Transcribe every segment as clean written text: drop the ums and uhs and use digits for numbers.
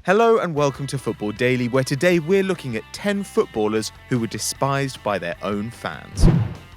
Hello and welcome to Football Daily, where today we're looking at 10 footballers who were despised by their own fans.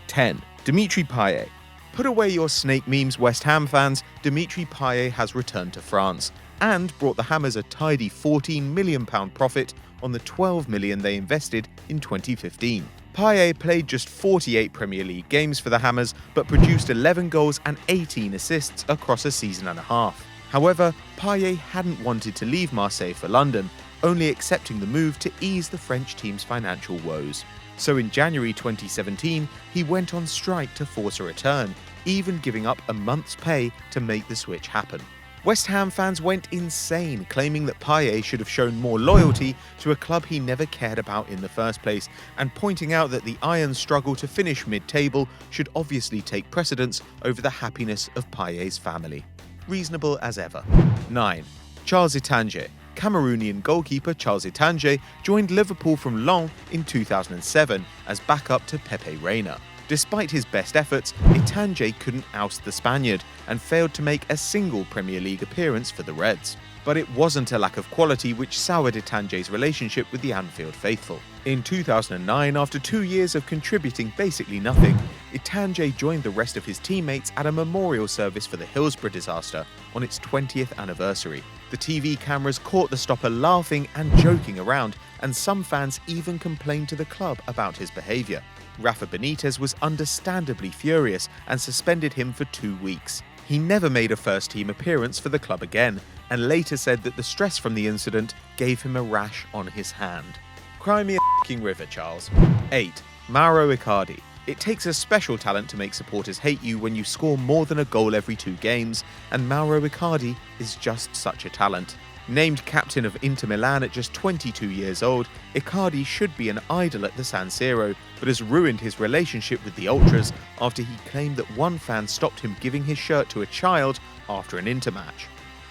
10. Dimitri Payet. Put away your snake memes, West Ham fans. Dimitri Payet has returned to France and brought the Hammers a tidy £14 million profit on the $12 million they invested in 2015. Payet played just 48 Premier League games for the Hammers, but produced 11 goals and 18 assists across a season and a half. However, Payet hadn't wanted to leave Marseille for London, only accepting the move to ease the French team's financial woes. So in January 2017, he went on strike to force a return, even giving up a month's pay to make the switch happen. West Ham fans went insane, claiming that Payet should have shown more loyalty to a club he never cared about in the first place, and pointing out that the Irons' struggle to finish mid-table should obviously take precedence over the happiness of Payet's family. Reasonable as ever. 9. Charles Itandje. Cameroonian goalkeeper Charles Itandje joined Liverpool from Lens in 2007 as backup to Pepe Reina. Despite his best efforts, Itandje couldn't oust the Spaniard and failed to make a single Premier League appearance for the Reds. But it wasn't a lack of quality which soured Itandje's relationship with the Anfield faithful. In 2009, after 2 years of contributing basically nothing, Itandje joined the rest of his teammates at a memorial service for the Hillsborough disaster on its 20th anniversary. The TV cameras caught the stopper laughing and joking around, and some fans even complained to the club about his behaviour. Rafa Benitez was understandably furious and suspended him for 2 weeks. He never made a first-team appearance for the club again, and later said that the stress from the incident gave him a rash on his hand. Cry me a f***ing river, Charles. 8. Mauro Icardi. It takes a special talent to make supporters hate you when you score more than a goal every 2 games, and Mauro Icardi is just such a talent. Named captain of Inter Milan at just 22 years old, Icardi should be an idol at the San Siro, but has ruined his relationship with the Ultras after he claimed that one fan stopped him giving his shirt to a child after an Inter match.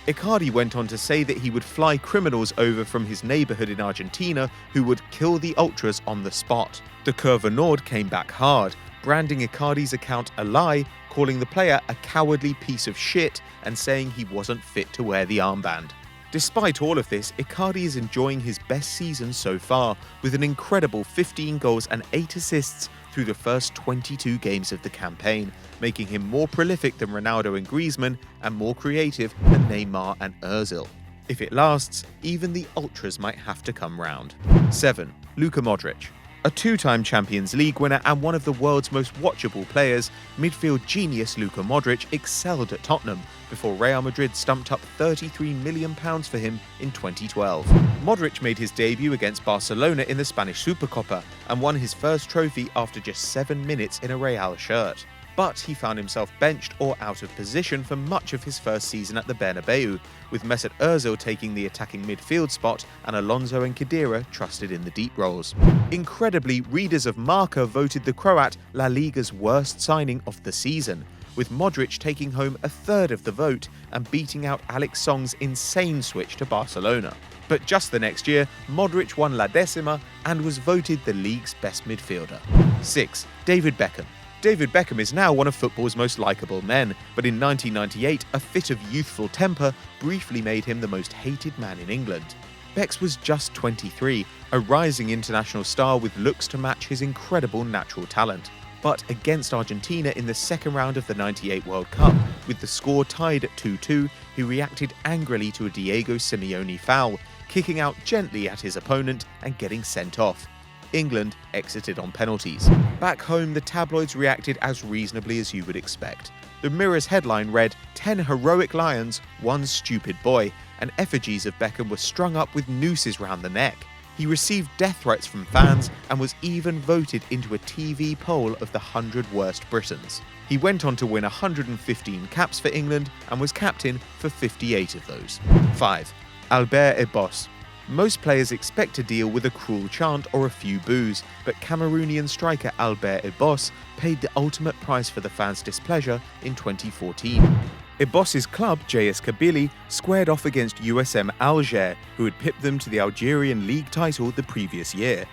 Icardi went on to say that he would fly criminals over from his neighbourhood in Argentina who would kill the Ultras on the spot. The Curva Nord came back hard, branding Icardi's account a lie, calling the player a cowardly piece of shit and saying he wasn't fit to wear the armband. Despite all of this, Icardi is enjoying his best season so far, with an incredible 15 goals and 8 assists through the first 22 games of the campaign, making him more prolific than Ronaldo and Griezmann and more creative than Neymar and Ozil. If it lasts, even the Ultras might have to come round. 7. Luka Modric. A 2-time Champions League winner and one of the world's most watchable players, midfield genius Luka Modric excelled at Tottenham before Real Madrid stumped up £33 million for him in 2012. Modric made his debut against Barcelona in the Spanish Supercopa and won his first trophy after just 7 minutes in a Real shirt. But he found himself benched or out of position for much of his first season at the Bernabeu, with Mesut Ozil taking the attacking midfield spot and Alonso and Khedira trusted in the deep roles. Incredibly, readers of Marca voted the Croat La Liga's worst signing of the season, with Modric taking home a third of the vote and beating out Alex Song's insane switch to Barcelona. But just the next year, Modric won La Decima and was voted the league's best midfielder. 6. David Beckham. David Beckham is now one of football's most likeable men, but in 1998, a fit of youthful temper briefly made him the most hated man in England. Becks was just 23, a rising international star with looks to match his incredible natural talent. But against Argentina in the second round of the '98 World Cup, with the score tied at 2-2, he reacted angrily to a Diego Simeone foul, kicking out gently at his opponent and getting sent off. England exited on penalties. Back home, the tabloids reacted as reasonably as you would expect. The Mirror's headline read, 10 heroic lions, 1 stupid boy, and effigies of Beckham were strung up with nooses round the neck. He received death threats from fans and was even voted into a TV poll of the 100 worst Britons. He went on to win 115 caps for England and was captain for 58 of those. 5. Albert Ebos. Most players expect to deal with a cruel chant or a few boos, but Cameroonian striker Albert Ebos paid the ultimate price for the fans' displeasure in 2014. Ebos's club, JS Kabylie, squared off against USM Alger, who had pipped them to the Algerian league title the previous year.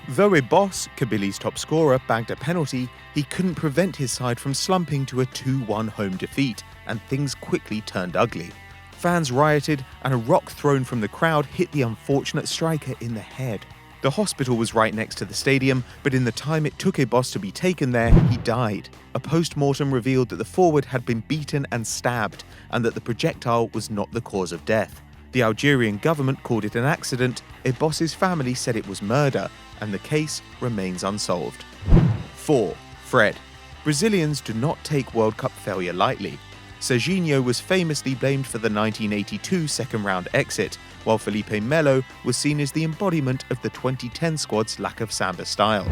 Though Ebos, Kabyli's top scorer, bagged a penalty, he couldn't prevent his side from slumping to a 2-1 home defeat, and things quickly turned ugly. Fans rioted, and a rock thrown from the crowd hit the unfortunate striker in the head. The hospital was right next to the stadium, but in the time it took Ebos to be taken there, he died. A post-mortem revealed that the forward had been beaten and stabbed, and that the projectile was not the cause of death. The Algerian government called it an accident. Ebos's family said it was murder, and the case remains unsolved. 4. Fred. Brazilians do not take World Cup failure lightly. Serginho was famously blamed for the 1982 second-round exit, while Felipe Melo was seen as the embodiment of the 2010 squad's lack of samba style.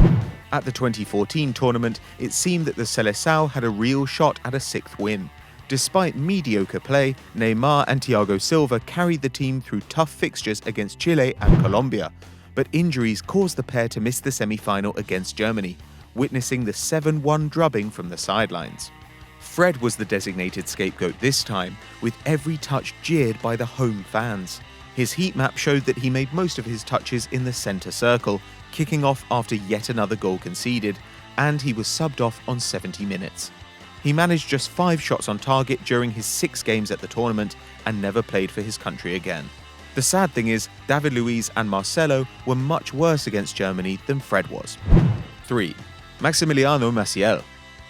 At the 2014 tournament, it seemed that the Seleção had a real shot at a 6th win. Despite mediocre play, Neymar and Thiago Silva carried the team through tough fixtures against Chile and Colombia, but injuries caused the pair to miss the semi-final against Germany, witnessing the 7-1 drubbing from the sidelines. Fred was the designated scapegoat this time, with every touch jeered by the home fans. His heat map showed that he made most of his touches in the centre circle, kicking off after yet another goal conceded, and he was subbed off on 70 minutes. He managed just 5 shots on target during his 6 games at the tournament and never played for his country again. The sad thing is, David Luiz and Marcelo were much worse against Germany than Fred was. 3. Maximiliano Maciel.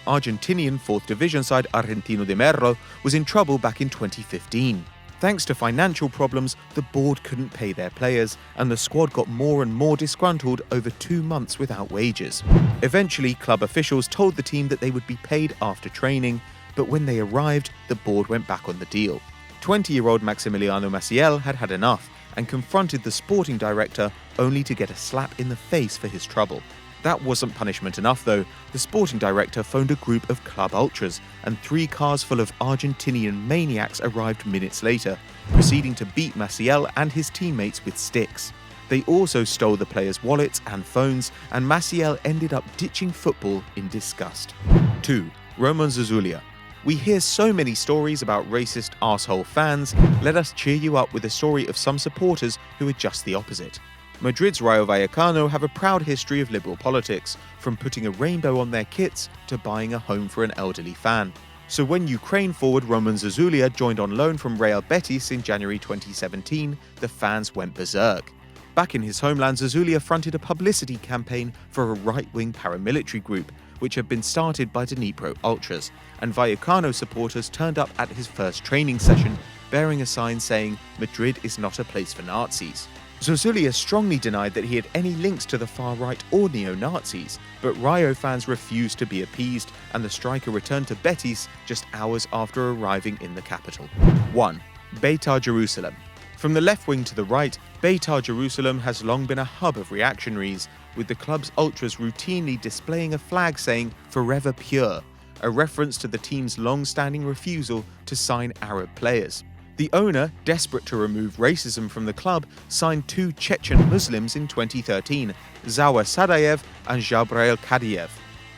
Argentinian 4th Division side Argentino de Merlo was in trouble back in 2015. Thanks to financial problems, the board couldn't pay their players, and the squad got more and more disgruntled over 2 months without wages. Eventually, club officials told the team that they would be paid after training, but when they arrived, the board went back on the deal. 20-year-old Maximiliano Maciel had had enough and confronted the sporting director only to get a slap in the face for his trouble. That wasn't punishment enough though. The sporting director phoned a group of club ultras, and 3 cars full of Argentinian maniacs arrived minutes later, proceeding to beat Maciel and his teammates with sticks. They also stole the players' wallets and phones, and Maciel ended up ditching football in disgust. 2. Roman Zozulya. We hear so many stories about racist arsehole fans. Let us cheer you up with a story of some supporters who are just the opposite. Madrid's Rayo Vallecano have a proud history of liberal politics, from putting a rainbow on their kits to buying a home for an elderly fan. So when Ukraine forward Roman Zozulya joined on loan from Real Betis in January 2017, the fans went berserk. Back in his homeland, Zozulya fronted a publicity campaign for a right-wing paramilitary group, which had been started by Dnipro Ultras, and Vallecano supporters turned up at his first training session, bearing a sign saying, "Madrid is not a place for Nazis." Zozulya strongly denied that he had any links to the far-right or neo-Nazis, but Rayo fans refused to be appeased, and the striker returned to Betis just hours after arriving in the capital. 1. Beitar Jerusalem. From the left wing to the right, Beitar Jerusalem has long been a hub of reactionaries, with the club's ultras routinely displaying a flag saying "Forever Pure," a reference to the team's long-standing refusal to sign Arab players. The owner, desperate to remove racism from the club, signed 2 Chechen Muslims in 2013, Zawa Sadayev and Jabrail Kadiev.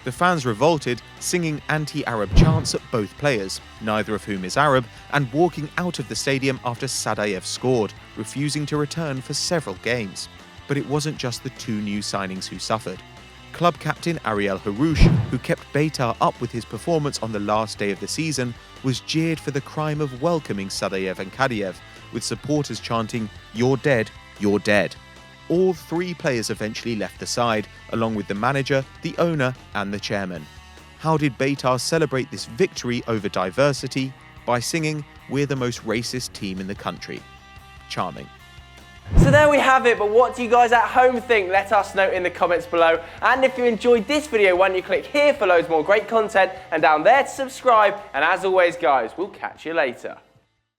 The fans revolted, singing anti-Arab chants at both players, neither of whom is Arab, and walking out of the stadium after Sadayev scored, refusing to return for several games. But it wasn't just the 2 new signings who suffered. Club captain Ariel Harouche, who kept Beitar up with his performance on the last day of the season, was jeered for the crime of welcoming Sadayev and Kadiev, with supporters chanting, "You're dead, you're dead." All 3 players eventually left the side, along with the manager, the owner, and the chairman. How did Beitar celebrate this victory over diversity? By singing, "We're the most racist team in the country." Charming. So there we have it, but what do you guys at home think? Let us know in the comments below. And if you enjoyed this video, why don't you click here for loads more great content and down there to subscribe. And as always guys, we'll catch you later.